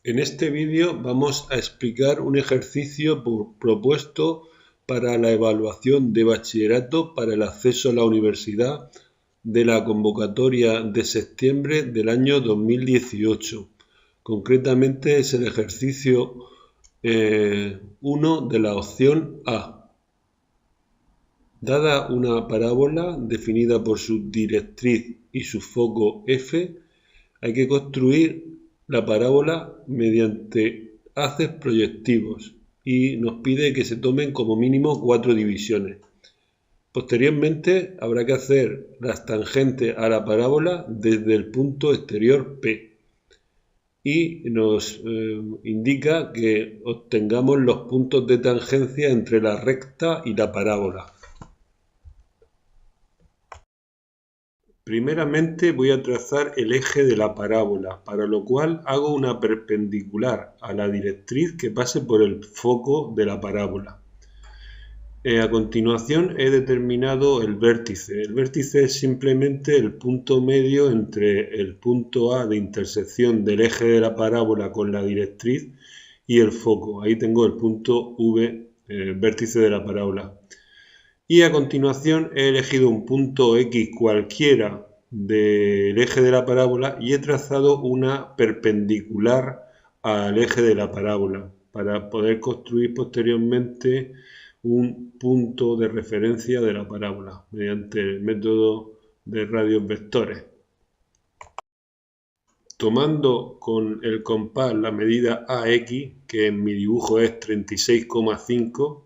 En este vídeo vamos a explicar un ejercicio propuesto para la evaluación de bachillerato para el acceso a la universidad de la convocatoria de septiembre del año 2018. Concretamente es el ejercicio 1 de la opción A. Dada una parábola definida por su directriz y su foco F, hay que construir la parábola mediante haces proyectivos y nos pide que se tomen como mínimo 4 divisiones. Posteriormente habrá que hacer las tangentes a la parábola desde el punto exterior P y nos indica que obtengamos los puntos de tangencia entre la recta y la parábola. Primeramente voy a trazar el eje de la parábola, para lo cual hago una perpendicular a la directriz que pase por el foco de la parábola. A continuación he determinado el vértice. El vértice es simplemente el punto medio entre el punto A de intersección del eje de la parábola con la directriz y el foco. Ahí tengo el punto V, vértice de la parábola. Y a continuación he elegido un punto X cualquiera del eje de la parábola y he trazado una perpendicular al eje de la parábola para poder construir posteriormente un punto de referencia de la parábola mediante el método de radios vectores. Tomando con el compás la medida AX, que en mi dibujo es 36,5,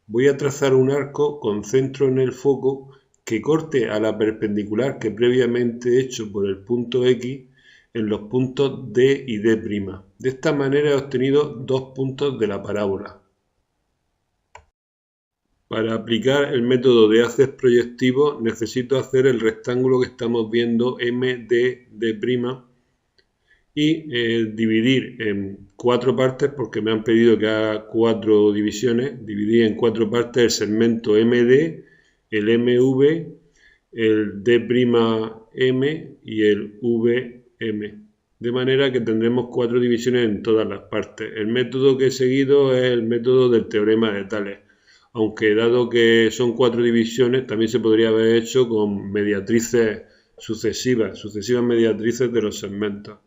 voy a trazar un arco con centro en el foco que corte a la perpendicular que previamente he hecho por el punto X en los puntos D y D'. De esta manera he obtenido dos puntos de la parábola. Para aplicar el método de haces proyectivos necesito hacer el rectángulo que estamos viendo MDD' y dividir en 4 partes, porque me han pedido que haga 4 divisiones. Dividir en 4 partes el segmento MD, el MV, el D'M y el Vm, de manera que tendremos 4 divisiones en todas las partes. El método que he seguido es el método del teorema de Tales, aunque dado que son 4 divisiones también se podría haber hecho con mediatrices sucesivas mediatrices de los segmentos.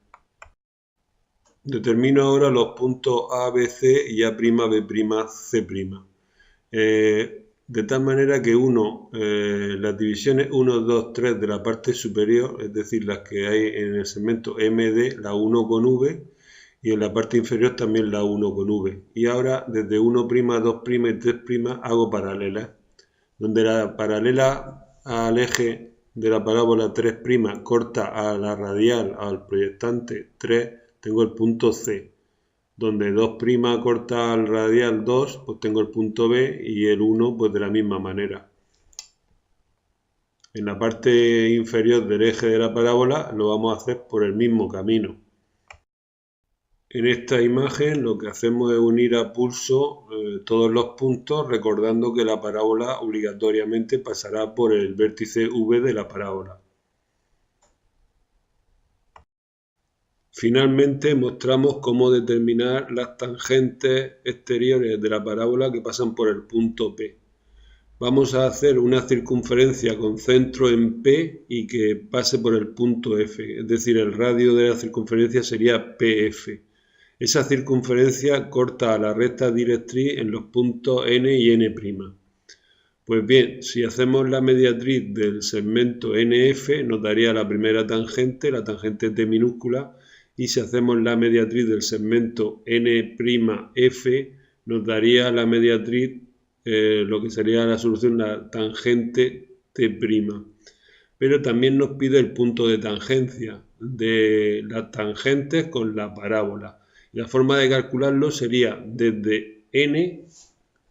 Determino ahora los puntos A, B, C y A', B', C'. De tal manera que las divisiones 1, 2, 3 de la parte superior, es decir, las que hay en el segmento MD, la 1 con V, y en la parte inferior también la 1 con V. Y ahora desde 1', 2' y 3' hago paralelas, donde la paralela al eje de la parábola 3' corta a la radial, al proyectante 3, tengo el punto C, donde 2' corta al radial 2, pues tengo el punto B y el 1 pues de la misma manera. En la parte inferior del eje de la parábola lo vamos a hacer por el mismo camino. En esta imagen lo que hacemos es unir a pulso todos los puntos, recordando que la parábola obligatoriamente pasará por el vértice V de la parábola. Finalmente mostramos cómo determinar las tangentes exteriores de la parábola que pasan por el punto P. Vamos a hacer una circunferencia con centro en P y que pase por el punto F, es decir, el radio de la circunferencia sería PF. Esa circunferencia corta a la recta directriz en los puntos N y N'. Pues bien, si hacemos la mediatriz del segmento NF nos daría la primera tangente, la tangente T minúscula, y si hacemos la mediatriz del segmento N'F nos daría la mediatriz, lo que sería la solución, la tangente T'. Pero también nos pide el punto de tangencia de las tangentes con la parábola. La forma de calcularlo sería desde N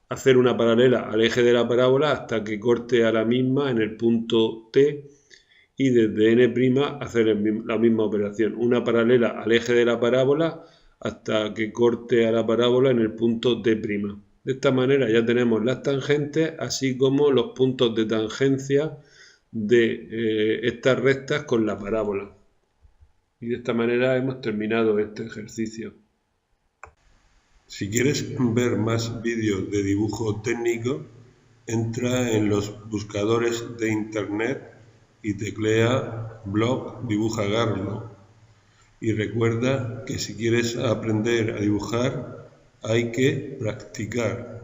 hacer una paralela al eje de la parábola hasta que corte a la misma en el punto T, y desde N' hacer la misma operación, una paralela al eje de la parábola hasta que corte a la parábola en el punto T'. De esta manera ya tenemos las tangentes, así como los puntos de tangencia de estas rectas con la parábola. Y de esta manera hemos terminado este ejercicio. Si quieres ver más vídeos de dibujo técnico, entra en los buscadores de internet y teclea blog Dibuja Garlo. Y recuerda que si quieres aprender a dibujar, hay que practicar.